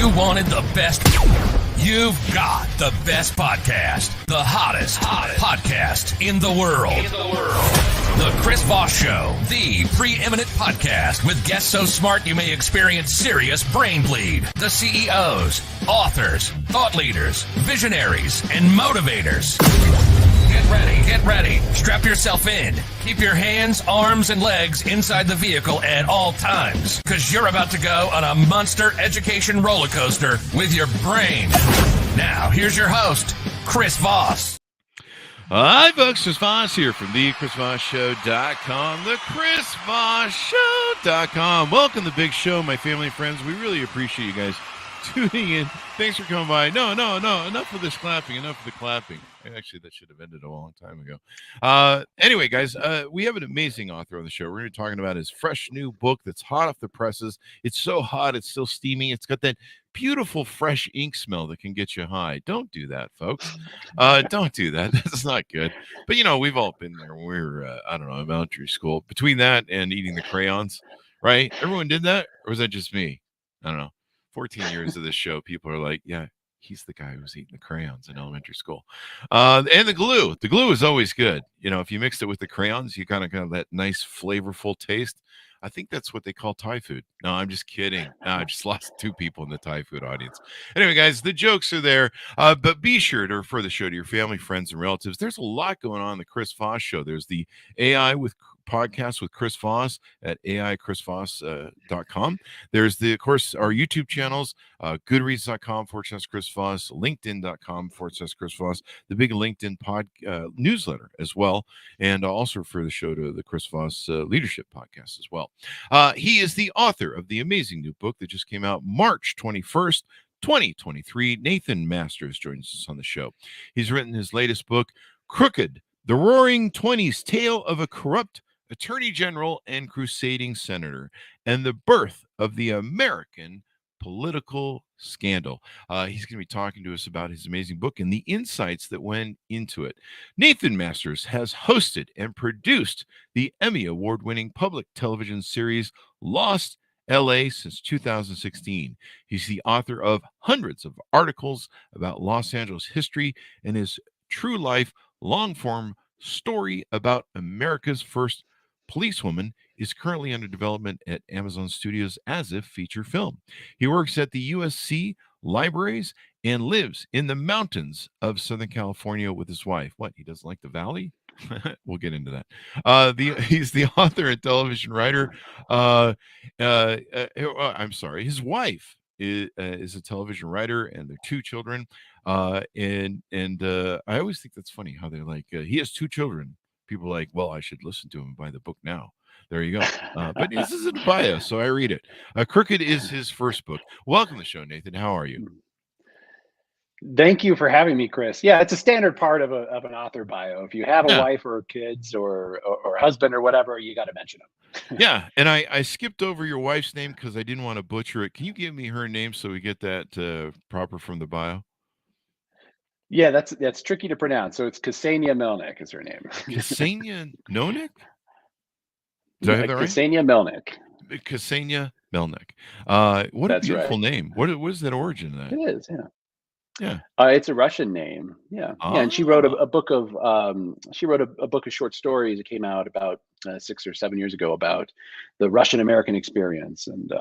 You wanted the best. You've got the best podcast. The hottest podcast in the world. The Chris Voss Show, the preeminent podcast with guests so smart you may experience serious brain bleed. The CEOs, authors, thought leaders, visionaries, and motivators. Get ready. Strap yourself in. Keep your hands, arms, and legs inside the vehicle at all times, because you're about to go on a monster education roller coaster with your brain. Now, here's your host, Chris Voss. Hi, folks. Chris Voss here from the ChrisVossShow.com, the ChrisVossShow.com. Welcome to the big show, my family and friends. We really appreciate you guys tuning in. Thanks for coming by. No. Enough of this clapping. Enough of the clapping. Actually, that should have ended a long time ago. Anyway, guys, we have an amazing author on the show. We're going to be talking about his fresh new book that's hot off the presses. It's so hot, it's still steamy. It's got that beautiful fresh ink smell that can get you high. Don't do that, folks. Don't do that. That's not good. But, you know, we've all been there when we were, in elementary school. Between that and eating the crayons, right? Everyone did that? Or was that just me? I don't know. 14 years of this show, people are like, yeah, he's the guy who was eating the crayons in elementary school. And the glue. The glue is always good. You know, if you mixed it with the crayons, you kind of got that nice, flavorful taste. I think that's what they call Thai food. No, I'm just kidding. I just lost 2 people in the Thai food audience. Anyway, guys, the jokes are there. But be sure to refer the show to your family, friends, and relatives. There's a lot going on in the Chris Voss Show. There's the AI with podcast with Chris Voss at AIChrisVoss.com. There's of course, our YouTube channels, goodreads.com/Chris Voss, LinkedIn.com/Chris Voss, the big LinkedIn newsletter as well. And I'll also refer the show to the Chris Voss Leadership Podcast as well. He is the author of the amazing new book that just came out March 21st, 2023. Nathan Masters joins us on the show. He's written his latest book, Crooked, the Roaring '20s Tale of a Corrupt Attorney General and Crusading Senator, and the Birth of the American Political Scandal. He's going to be talking to us about his amazing book and the insights that went into it. Nathan Masters has hosted and produced the Emmy Award-winning public television series Lost LA since 2016. He's the author of hundreds of articles about Los Angeles history, and his true life, long-form story about America's first policewoman is currently under development at Amazon Studios as a feature film. He works at the USC libraries and lives in the mountains of Southern California with his wife. What, he doesn't like the valley? We'll get into that. He's the author and television writer. I'm sorry. His wife is a television writer, and their 2 children. I always think that's funny how they're like, he has 2 children. People are like, well, I should listen to him and buy the book now. There you go. But this isn't a bio, so I read it. Crooked is his first book. Welcome to the show, Nathan. How are you? Thank you for having me, Chris. Yeah, it's a standard part of an author bio. If you have a wife or kids or husband or whatever, you got to mention them. Yeah, and I skipped over your wife's name because I didn't want to butcher it. Can you give me her name so we get that proper from the bio? Yeah, that's tricky to pronounce. So it's Ksenia Melnick is her name. Ksenia Melnick? Did I have that right? Ksenia Melnick. Ksenia Melnick. What a beautiful name. What is that origin of that? It is, yeah. Yeah. It's a Russian name. Yeah. Yeah, and she wrote a book of short stories that came out about 6 or 7 years ago about the Russian American experience and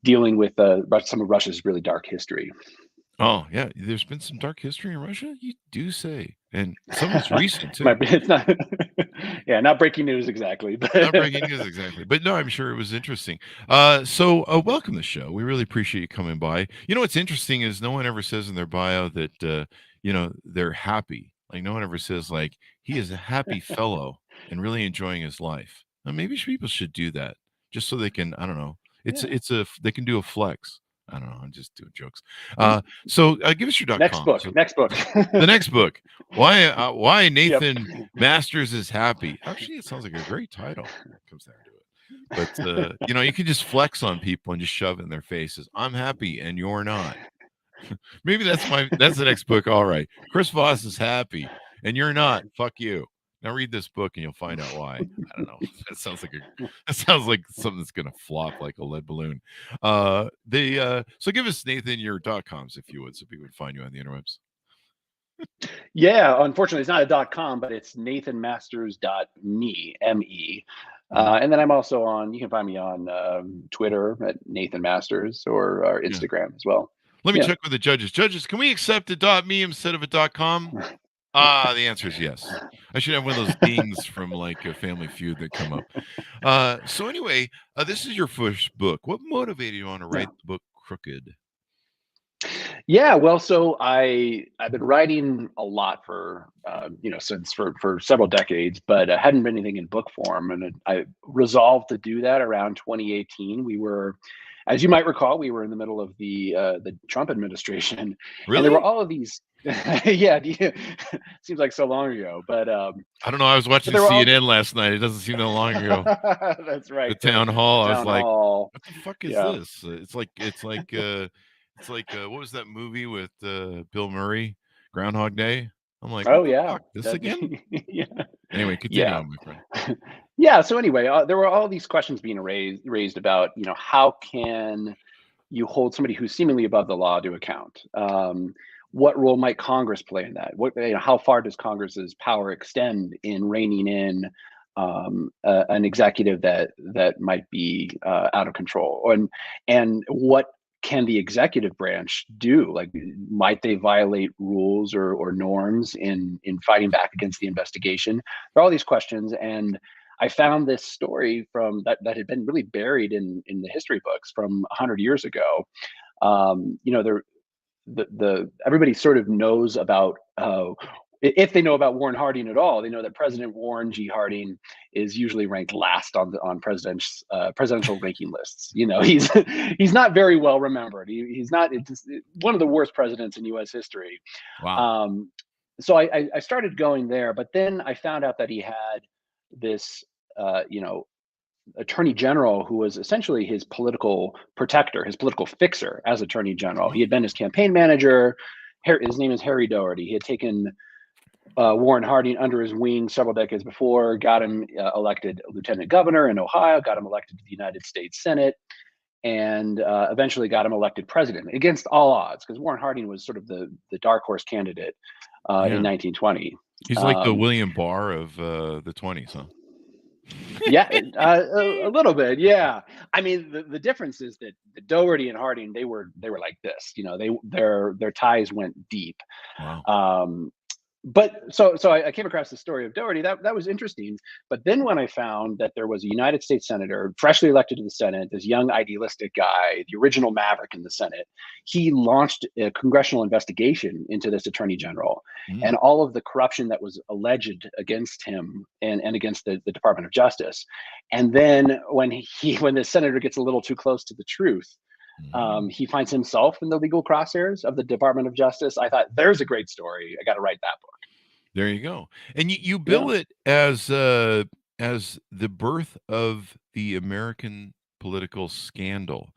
dealing with some of Russia's really dark history. Oh, yeah. There's been some dark history in Russia, you do say. And some of it's recent, too. It's not, not breaking news exactly. But not breaking news exactly. But no, I'm sure it was interesting. So welcome to the show. We really appreciate you coming by. You know, what's interesting is no one ever says in their bio that, they're happy. Like, no one ever says, like, he is a happy fellow and really enjoying his life. Now, maybe people should do that just so they can, I don't know. They can do a flex. I don't know. I'm just doing jokes. So give us your next book. Next book. The next book. Why Nathan Masters is happy. Actually, it sounds like a great title. It comes down to it. But you can just flex on people and just shove it in their faces. I'm happy and you're not. Maybe that's the next book. All right. Chris Voss is happy and you're not. Fuck you. Now read this book and you'll find out why. I don't know. That sounds like something that's gonna flop like a lead balloon. So give us, Nathan, your .coms if you would, so people would find you on the interwebs. Yeah, unfortunately, it's not a .com, but it's nathanmasters.me, M-E. And then I'm also on, you can find me on Twitter at Nathan Masters or Instagram as well. Let me check with the judges. Judges, can we accept a .me instead of a .com? The answer is yes. I should have one of those dings from like a Family Feud that come up. So anyway, this is your first book. What motivated you on to write the book Crooked? Yeah, well, so I've been writing a lot for since for several decades, but hadn't been anything in book form, and I resolved to do that around 2018. We were, as you might recall, we were in the middle of the Trump administration, Really? and there were all of these. Yeah, seems like so long ago, but I don't know. I was watching CNN last night. It doesn't seem that long ago. That's right. The town hall. I was like, what the fuck is this? It's like what was that movie with Bill Murray, Groundhog Day? I'm like, oh yeah, fuck, this again? Yeah. Anyway, continue on, my friend. Yeah. So anyway, there were all these questions being raised about, how can you hold somebody who's seemingly above the law to account? What role might Congress play in that? How far does Congress's power extend in reining in an executive that might be out of control? And what can the executive branch do? Like, might they violate rules or norms in fighting back against the investigation? There are all these questions, and I found this story from that had been really buried in the history books from 100 years ago. Everybody sort of knows about, if they know about Warren Harding at all, they know that President Warren G. Harding is usually ranked last on presidential ranking lists. He's not very well remembered. He's not one of the worst presidents in U.S. history. Wow. So I started going there, but then I found out that he had this attorney general who was essentially his political protector, his political fixer as attorney general. He had been his campaign manager. His name is Harry Doherty. He had taken Warren Harding under his wing several decades before, got him elected lieutenant governor in Ohio, got him elected to the United States Senate, and eventually got him elected president against all odds, because Warren Harding was sort of the dark horse candidate in 1920. He's like the William Barr of the 20s, huh? Yeah, a little bit. Yeah, I mean, the difference is that Doherty and Harding, they were like this. Their ties went deep. Wow. But so I came across the story of Doherty. That was interesting. But then when I found that there was a United States senator freshly elected to the Senate, this young idealistic guy, the original maverick in the Senate, he launched a congressional investigation into this attorney general and all of the corruption that was alleged against him and against the Department of Justice. And then when the senator gets a little too close to the truth, he finds himself in the legal crosshairs of the Department of Justice. I thought, there's a great story. I got to write that book. There you go. And you bill it as the birth of the American political scandal.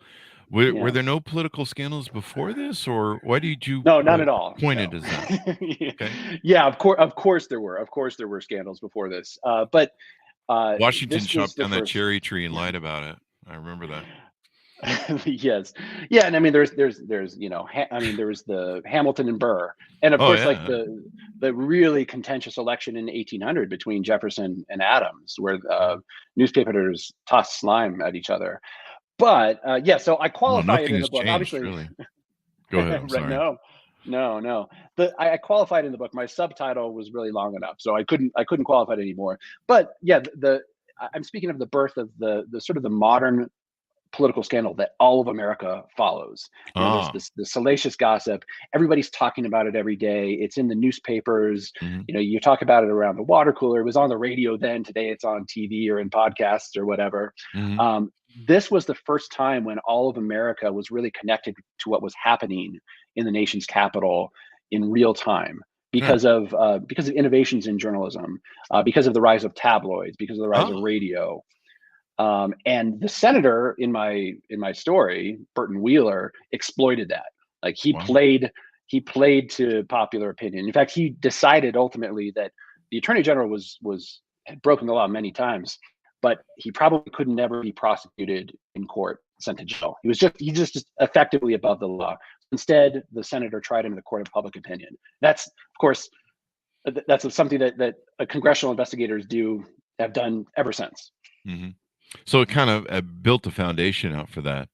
Were there no political scandals before this, or why did you? No, not at all. Pointed as that. Okay. Yeah, of course there were. Of course there were scandals before this. But Washington chopped down that cherry tree and lied about it. I remember that. Yes. Yeah. And I mean, there's, there was the Hamilton and Burr. And of course, like the really contentious election in 1800 between Jefferson and Adams, where newspapers tossed slime at each other. But so I qualify it in the book. Obviously, really. Go ahead. I'm sorry. No. I qualified in the book. My subtitle was really long enough, so I couldn't qualify it anymore. But yeah, I'm speaking of the birth of the sort of the modern political scandal that all of America follows. There's the salacious gossip. Everybody's talking about it every day. It's in the newspapers. You talk about it around the water cooler. It was on the radio then. Today it's on TV or in podcasts or whatever. This was the first time when all of America was really connected to what was happening in the nation's capital in real time. Because of innovations in journalism, because of the rise of tabloids, because of the rise of radio. And the senator in my story, Burton Wheeler, exploited that. Like he played to popular opinion. In fact, he decided ultimately that the attorney general had broken the law many times, but he probably could never be prosecuted in court, sent to jail. He just effectively above the law. Instead, the senator tried him in the court of public opinion. That's, of course, that's something that congressional investigators have done ever since. Mm-hmm. So it kind of built a foundation out for that.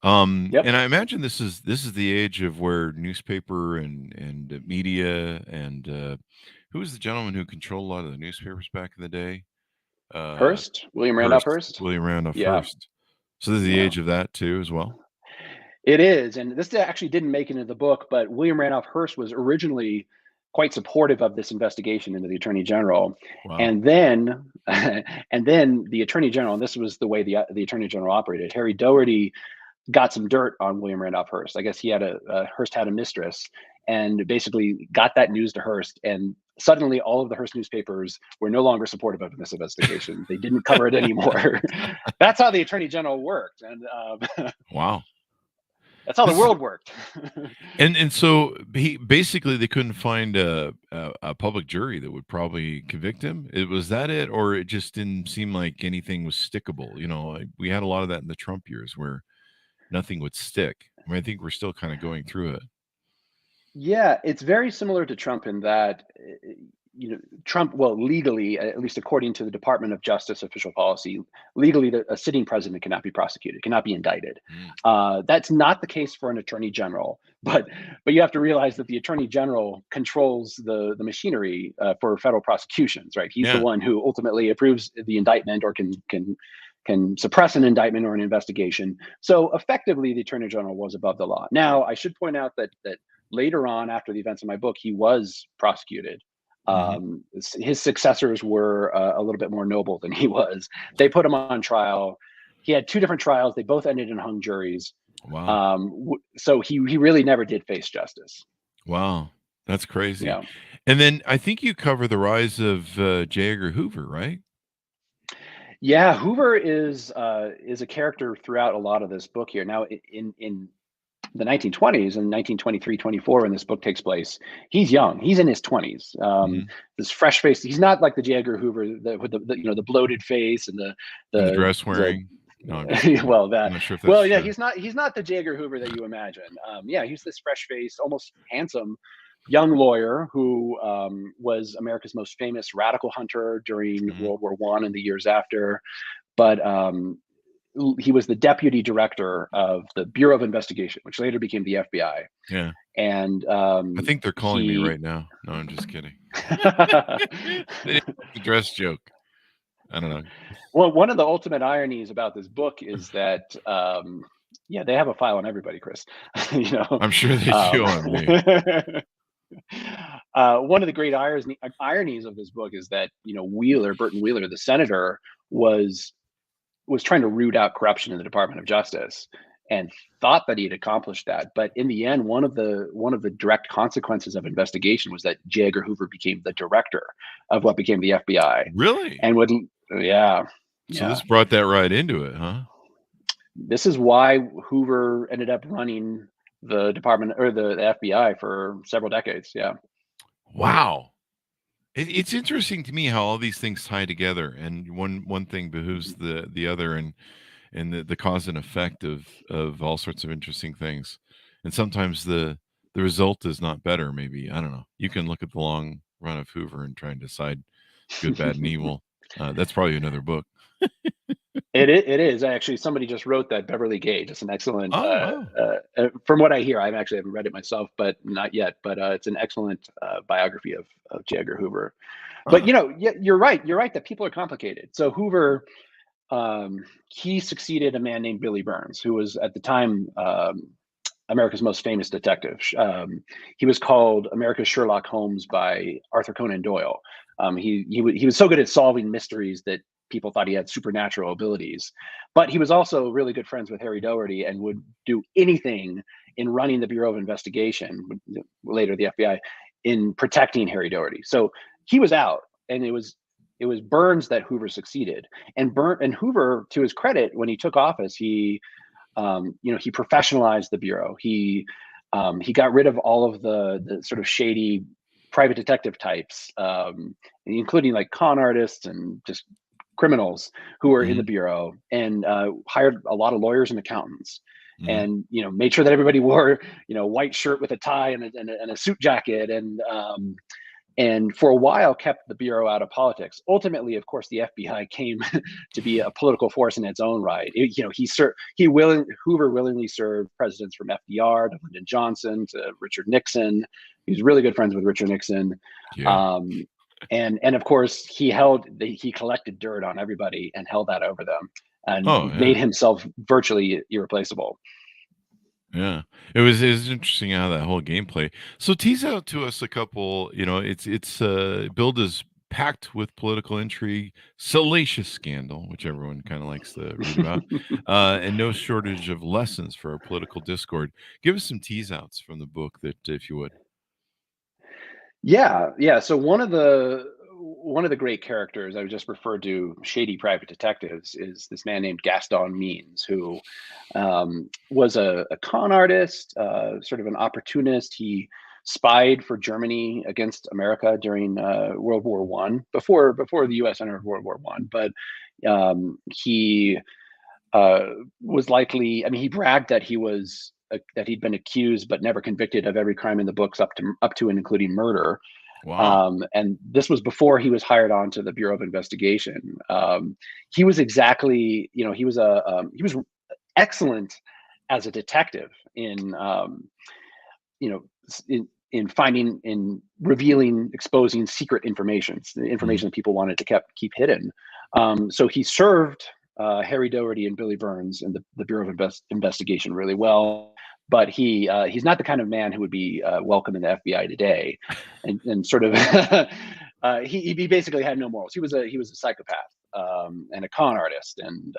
Yep. And I imagine this is the age of where newspaper and media and who was the gentleman who controlled a lot of the newspapers back in the day? Hearst, William Randolph Hearst. William Randolph Yeah. Hearst. So this is the age of that too, as well. It is, and this actually didn't make it into the book, but William Randolph Hearst was originally quite supportive of this investigation into the attorney general. Wow. And then the attorney general, and this was the way the attorney general operated, Harry Doherty got some dirt on William Randolph Hearst. I guess Hearst had a mistress, and basically got that news to Hearst, and suddenly all of the Hearst newspapers were no longer supportive of this investigation. They didn't cover it anymore. That's how the attorney general worked. And wow. That's how the world worked. and so they couldn't find a public jury that would probably convict him. Was that it, or it just didn't seem like anything was stickable? You know, we had a lot of that in the Trump years where nothing would stick. I mean, I think we're still kind of going through it. Yeah, it's very similar to Trump in that, Trump, well, legally, at least according to the Department of Justice official policy, legally, a sitting president cannot be prosecuted, cannot be indicted. That's not the case for an attorney general, but you have to realize that the attorney general controls the machinery for federal prosecutions, right? He's the one who ultimately approves the indictment or can suppress an indictment or an investigation. So effectively, the attorney general was above the law. Now, I should point out that later on, after the events in my book, he was prosecuted. His successors were a little bit more noble than he was. They put him on trial. He had two different trials. They both ended in hung juries. Wow. So he really never did face justice. Wow. That's crazy. Yeah. And then I think you cover the rise of J. Edgar Hoover, right? Yeah, Hoover is a character throughout a lot of this book here. Now, in the 1920s, in 1923, 24, when this book takes place, he's young. He's in his 20s. This fresh face. He's not like the J. Edgar Hoover with the bloated face and the dress wearing. Well, that. I'm not sure if that's true. He's not the J. Edgar Hoover that you imagine. He's this fresh face, almost handsome young lawyer who was America's most famous radical hunter during World War I and the years after. But he was the deputy director of the Bureau of Investigation, which later became the FBI. Yeah. And I think they're calling me right now. No, I'm just kidding. The dress joke. I don't know. Well, one of the ultimate ironies about this book is that, they have a file on everybody, Chris. I'm sure they do on me. One of the great ironies of this book is that, Burton Wheeler, the senator, was trying to root out corruption in the Department of Justice and thought that he had accomplished that. But in the end, one of the direct consequences of investigation was that J. Edgar Hoover became the director of what became the FBI. Really? And So this brought that right into it, huh? This is why Hoover ended up running the department or the FBI for several decades. Yeah. Wow. It's interesting to me how all these things tie together, and one thing behooves the other, and the cause and effect of all sorts of interesting things. And sometimes the result is not better. Maybe, I don't know. You can look at the long run of Hoover and try and decide good, bad, and evil. That's probably another book. It is actually. Somebody just wrote that, Beverly Gage. It's an excellent. From what I hear, I actually haven't read it myself, but not yet. But it's an excellent biography of J. Edgar Hoover. But you're right. You're right that people are complicated. So Hoover, he succeeded a man named Billy Burns, who was at the time America's most famous detective. He was called America's Sherlock Holmes by Arthur Conan Doyle. He was so good at solving mysteries that people thought he had supernatural abilities, but he was also really good friends with Harry Doherty and would do anything in running the Bureau of Investigation, later the FBI, in protecting Harry Doherty. So he was out, and it was Burns that Hoover succeeded. And Hoover, to his credit, when he took office, he professionalized the Bureau. He got rid of all of the sort of shady private detective types, including like con artists and just criminals who were in the bureau, and hired a lot of lawyers and accountants, and made sure that everybody wore white shirt with a tie and a suit jacket, and for a while kept the bureau out of politics. Ultimately, of course, the FBI came to be a political force in its own right. Hoover willingly served presidents from FDR to Lyndon Johnson to Richard Nixon. He was really good friends with Richard Nixon. Yeah. And of course, he collected dirt on everybody and held that over them, and made himself virtually irreplaceable. Yeah, it was interesting how that whole gameplay. So tease out to us a couple. It's billed as packed with political intrigue, salacious scandal, which everyone kind of likes to read about, and no shortage of lessons for our political discord. Give us some tease outs from the book, that if you would. Yeah. So one of the great characters I just referred to, shady private detectives, is this man named Gaston Means, who was a con artist, sort of an opportunist. He spied for Germany against America during World War One, before the U.S. entered World War One. But he was likely. I mean, he bragged that that he'd been accused but never convicted of every crime in the books, up to and including murder. Wow. And this was before he was hired on to the Bureau of Investigation. He was exactly, he was excellent as a detective in finding, in revealing, exposing secret information, the information that people wanted to keep hidden. So he served Harry Doherty and Billy Burns and the Bureau of Investigation really well. But he's not the kind of man who would be welcome in the FBI today, and sort of he basically had no morals. He was a psychopath, and a con artist, and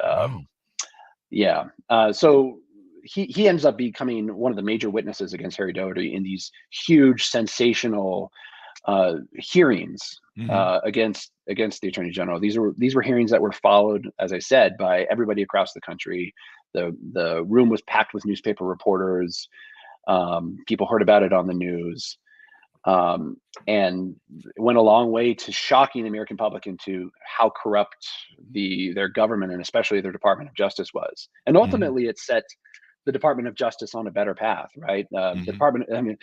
Wow. so he ends up becoming one of the major witnesses against Harry Doherty in these huge, sensational hearings against the Attorney General. These were hearings that were followed, as I said, by everybody across the country. The room was packed with newspaper reporters. People heard about it on the news, and it went a long way to shocking the American public into how corrupt their government, and especially their Department of Justice, was. And ultimately, it set the Department of Justice on a better path, right? The department. I mean,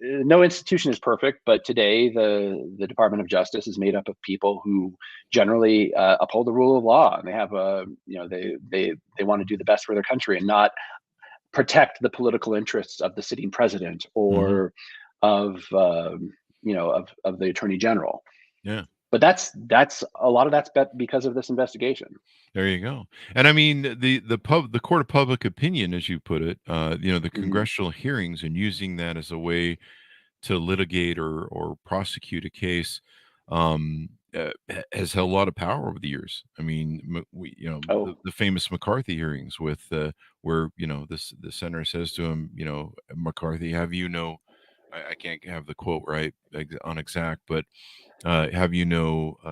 no institution is perfect, but today the Department of Justice is made up of people who generally uphold the rule of law, and they have they want to do the best for their country and not protect the political interests of the sitting president or of the Attorney General. Yeah. But that's a lot of that's because of this investigation. There you go. And I mean, the court of public opinion, as you put it, the congressional hearings, and using that as a way to litigate or prosecute a case, has held a lot of power over the years. I mean, the famous McCarthy hearings with where the senator says to him, McCarthy, I can't have the quote right on exact, but have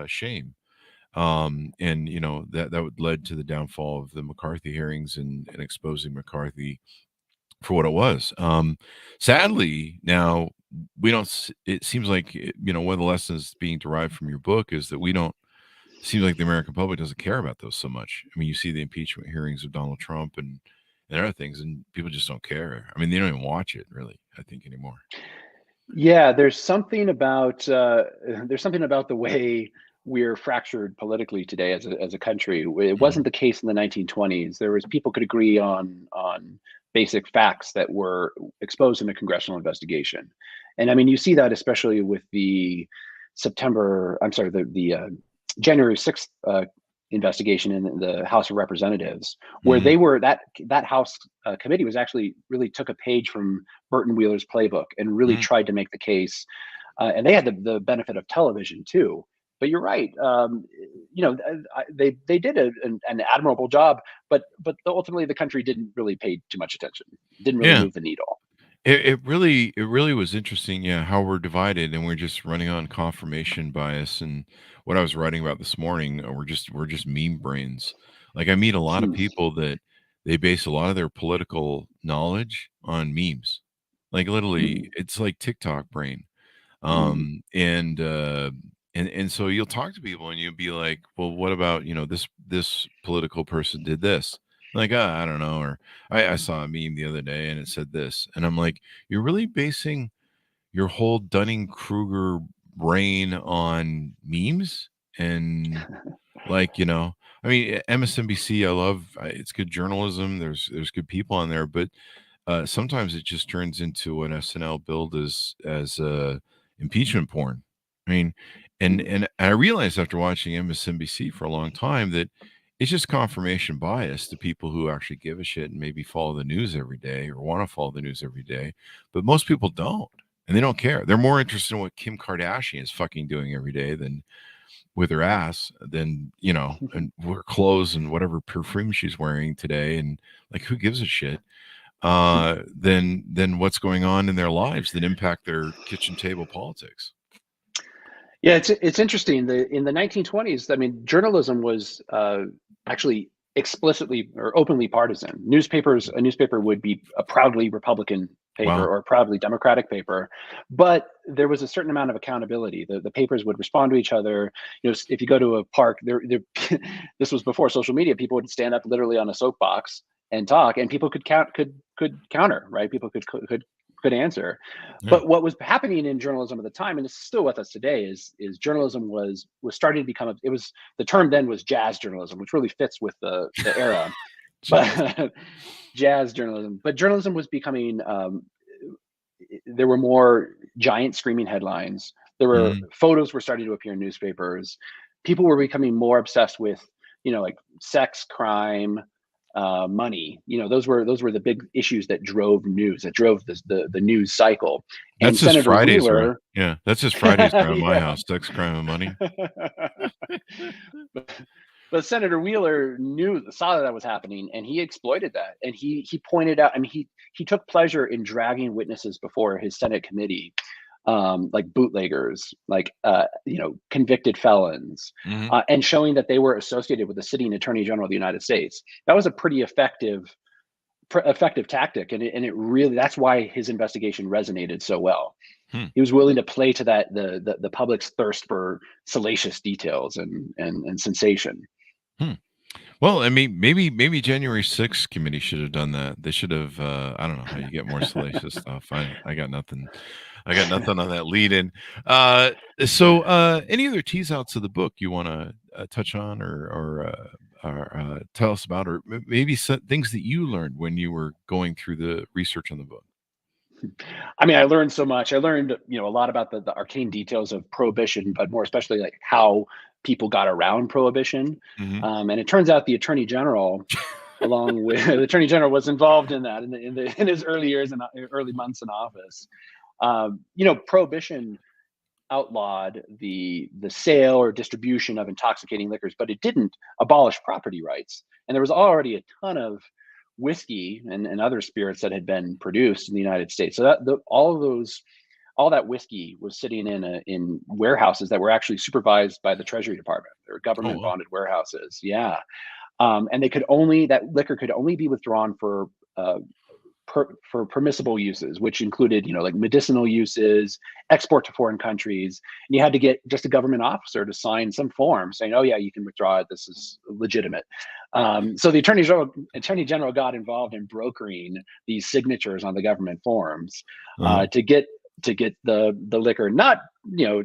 shame. And that would led to the downfall of the McCarthy hearings and exposing McCarthy for what it was. Sadly, now we don't. It seems like one of the lessons being derived from your book is that we don't. Seems like the American public doesn't care about those so much. I mean, you see the impeachment hearings of Donald Trump and other things, and people just don't care. I mean, they don't even watch it really, I think, anymore. Yeah, there's something about the way we're fractured politically today as a country. It wasn't the case in the 1920s. There was people could agree on basic facts that were exposed in a congressional investigation, and I mean, you see that especially with the January 6th investigation in the House of Representatives, where they were that House committee was actually really took a page from Burton Wheeler's playbook and really tried to make the case, and they had the benefit of television too. But you're right, they did an admirable job, but ultimately the country didn't really pay too much attention. Didn't really move the needle. It really was interesting, how we're divided, and we're just running on confirmation bias. And what I was writing about this morning, we're just meme brains. Like, I meet a lot of people that they base a lot of their political knowledge on memes. Like, literally, it's like TikTok brain. And so you'll talk to people and you'll be like, well, what about, this political person did this? Like, I don't know. Or I saw a meme the other day and it said this. And I'm like, you're really basing your whole Dunning-Kruger brain on memes? And like, I mean, MSNBC, I love, it's good journalism. There's good people on there, but sometimes it just turns into an SNL build as impeachment porn. I mean, and I realized after watching MSNBC for a long time that it's just confirmation bias to people who actually give a shit and maybe follow the news every day or want to follow the news every day. But most people don't, and they don't care. They're more interested in what Kim Kardashian is fucking doing every day than with her ass than, and her clothes and whatever perfume she's wearing today. And like, who gives a shit? Than what's going on in their lives that impact their kitchen table politics. Yeah, it's interesting. In the 1920s, I mean, journalism was actually explicitly or openly partisan. A newspaper would be a proudly Republican paper or a proudly Democratic paper, but there was a certain amount of accountability. The papers would respond to each other. If you go to a park, this was before social media. People would stand up literally on a soapbox and talk, and people could counter, right? People could answer. Yeah. But what was happening in journalism at the time, and it's still with us today, is journalism was starting to become the term then was jazz journalism, which really fits with the era. But jazz journalism. But journalism was becoming there were more giant screaming headlines. There were photos were starting to appear in newspapers. People were becoming more obsessed with, like sex, crime, money. Those were the big issues that drove news, that drove the news cycle. And that's just Senator Fridays, Wheeler, right? Yeah, that's just Fridays around my house: sex, crime, and money. But Senator Wheeler saw that was happening, and he exploited that. And he pointed out. I mean, he took pleasure in dragging witnesses before his Senate committee, like bootleggers, like convicted felons, and showing that they were associated with the sitting Attorney General of the United States. That was a pretty effective tactic, and it really, that's why his investigation resonated so well. He was willing to play to that the public's thirst for salacious details and sensation. Well, I mean, maybe January 6th committee should have done that. They should have. I don't know how you get more salacious stuff. I got nothing. I got nothing on that lead in. So any other tease outs of the book you want to touch on or tell us about, or maybe some things that you learned when you were going through the research on the book? I mean, I learned so much. I learned, a lot about the arcane details of Prohibition, but more especially like how people got around Prohibition. And it turns out the Attorney General, along with the Attorney General, was involved in that in his early years and early months in office. Prohibition outlawed the sale or distribution of intoxicating liquors, but it didn't abolish property rights. And there was already a ton of whiskey and other spirits that had been produced in the United States. So that all that whiskey was sitting in warehouses that were actually supervised by the Treasury Department. They were government bonded warehouses. Yeah. And that liquor could only be withdrawn for permissible uses, which included, like medicinal uses, export to foreign countries. And you had to get just a government officer to sign some form saying, oh yeah, you can withdraw it. This is legitimate. So the Attorney General got involved in brokering these signatures on the government forms to get the liquor, not,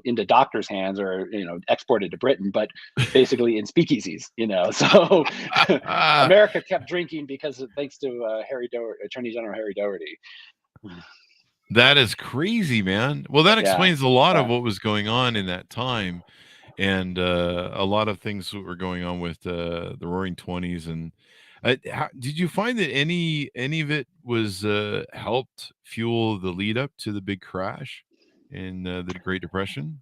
into doctors' hands or, exported to Britain, but basically in speakeasies, so America kept drinking thanks to Attorney General Harry Doherty. That is crazy, man. Well, that explains a lot of what was going on in that time, and a lot of things that were going on with the Roaring '20s. And did you find that any of it was helped fuel the lead up to the big crash in the Great Depression?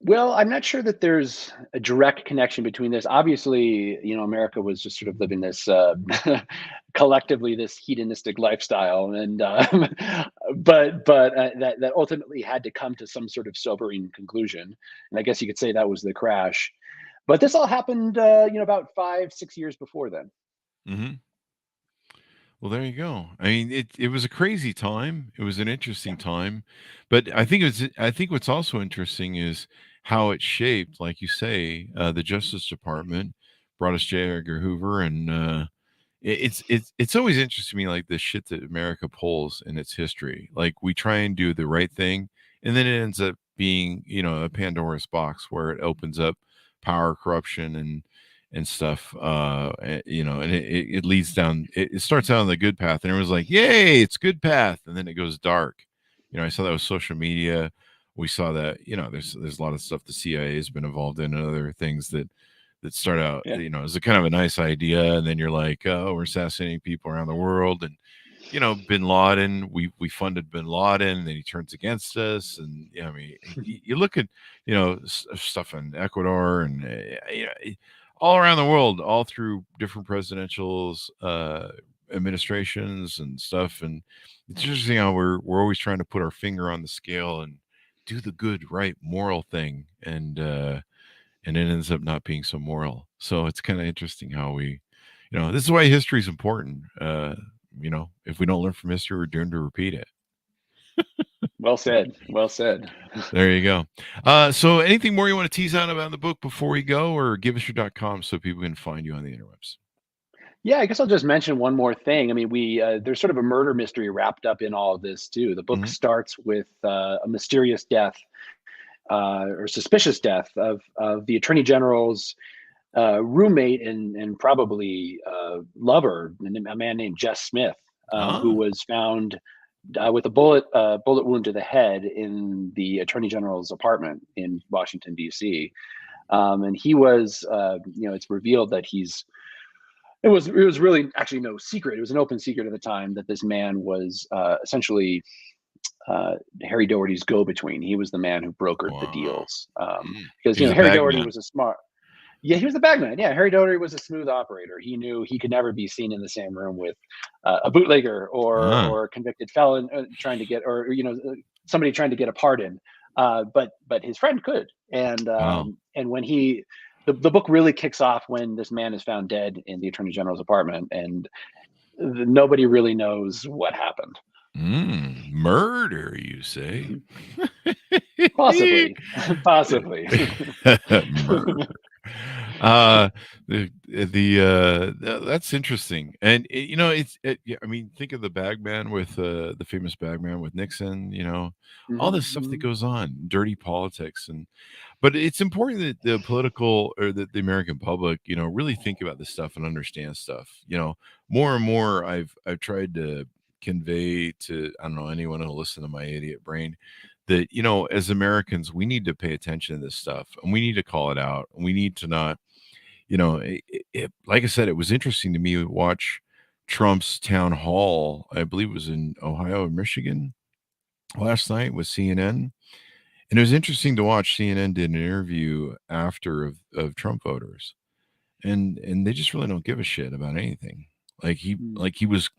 Well, I'm not sure that there's a direct connection between this. Obviously, America was just sort of living this collectively this hedonistic lifestyle, and but that ultimately had to come to some sort of sobering conclusion. And I guess you could say that was the crash. But this all happened, about 5-6 years before then. Well, there you go. I mean, it was a crazy time. It was an interesting time, but I think what's also interesting is how it shaped, like you say, the Justice Department brought us J. Edgar Hoover, and it's always interesting to me, like the shit that America pulls in its history. Like we try and do the right thing, and then it ends up being, a Pandora's box where it opens up power, corruption, and stuff. And it leads down. It starts out on the good path, and everyone's like, "Yay, it's good path," and then it goes dark. I saw that with social media. We saw that. There's a lot of stuff the CIA has been involved in, and other things that start out, Yeah. as a kind of a nice idea, and then you're like, oh, we're assassinating people around the world, and Bin Laden, we funded Bin Laden, and then he turns against us, and I mean, you look at stuff in Ecuador and all around the world, all through different presidentials, administrations and stuff, and it's interesting how we're always trying to put our finger on the scale and do the good, right, moral thing, and it ends up not being so moral. So it's kind of interesting how this is why history is important. If we don't learn from history, we're doomed to repeat it. Well said. Well said. There you go. So anything more you want to tease out about the book before we go, or give us your .com so people can find you on the interwebs? Yeah, I guess I'll just mention one more thing. I mean, there's sort of a murder mystery wrapped up in all of this too. The book starts with a mysterious death or suspicious death of the Attorney General's roommate and probably lover, a man named Jess Smith, who was found with a bullet wound to the head in the Attorney General's apartment in Washington, D.C. And he was, it's revealed that it was really actually no secret. It was an open secret at the time that this man was essentially Harry Doherty's go-between. He was the man who brokered the deals. Because Harry Doherty was he was the bagman. Yeah, Harry Doherty was a smooth operator. He knew he could never be seen in the same room with a bootlegger or a convicted felon somebody trying to get a pardon. But his friend could. And when the book really kicks off when this man is found dead in the Attorney General's apartment, and nobody really knows what happened. Murder, you say? Possibly. Murder. That's interesting, and I mean, think of the bagman with the famous bagman with Nixon. All this stuff that goes on, dirty politics, but it's important that the political or that the American public, really think about this stuff and understand stuff. More and more, I've tried to convey to, I don't know, anyone who'll listen to my idiot brain, that as Americans, we need to pay attention to this stuff, and we need to call it out, and we need to not, like I said, it was interesting to me to watch Trump's town hall. I believe it was in Ohio or Michigan last night with CNN. And it was interesting to watch. CNN did an interview after of Trump voters, and they just really don't give a shit about anything. Like he was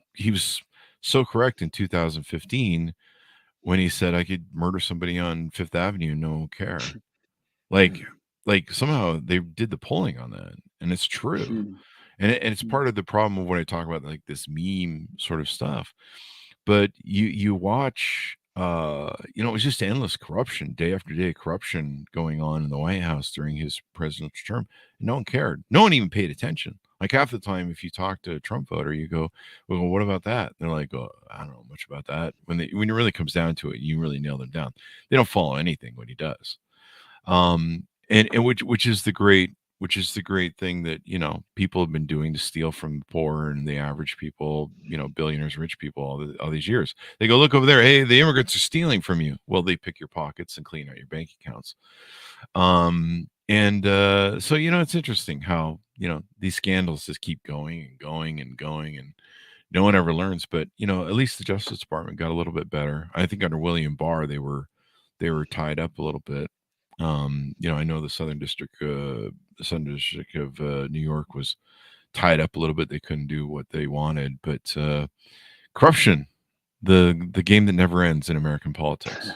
so correct in 2015 when he said I could murder somebody on Fifth Avenue and no one would care. Like somehow they did the polling on that, and it's true. And it's part of the problem of what I talk about, like this meme sort of stuff. But you watch, it was just endless corruption, day after day corruption going on in the White House during his presidential term. And no one cared. No one even paid attention. Like half the time, if you talk to a Trump voter, you go, well, what about that? And they're like, oh, I don't know much about that. When it really comes down to it, you really nail them down. They don't follow anything what he does. And which is the great thing that, people have been doing to steal from the poor and the average people, billionaires, rich people, all these years. They go, look over there. Hey, the immigrants are stealing from you. Well, they pick your pockets and clean out your bank accounts. So, it's interesting how, these scandals just keep going and going and going, and no one ever learns. But, at least the Justice Department got a little bit better. I think under William Barr, they were tied up a little bit. I know the Southern District of New York was tied up a little bit. They couldn't do what they wanted, but corruption, the game that never ends in American politics.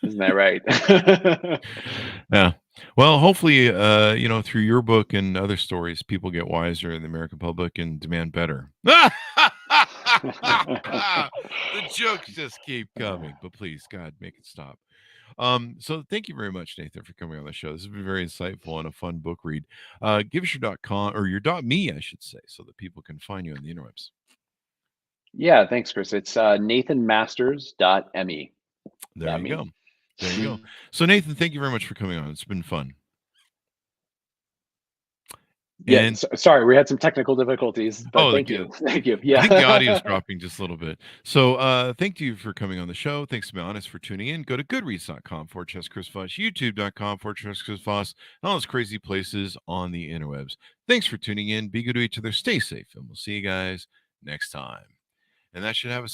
Isn't that right? Yeah. Well, hopefully, through your book and other stories, people get wiser in the American public and demand better. The jokes just keep coming, but please, God, make it stop. So thank you very much, Nathan, for coming on the show. This has been very insightful and a fun book read. Give us your .com or your .me, I should say, so that people can find you on the interwebs. Yeah, thanks, Chris. It's nathanmasters.me. There you go. There you go. So Nathan, thank you very much for coming on. It's been fun. Yeah, And sorry, we had some technical difficulties, but thank you. Thank you. Yeah. I think the audio is dropping just a little bit. So thank you for coming on the show. Thanks to be honest for tuning in. Go to goodreads.com/Chris Voss, youtube.com/Chris Voss, and all those crazy places on the interwebs. Thanks for tuning in. Be good to each other. Stay safe, and we'll see you guys next time. And that should have a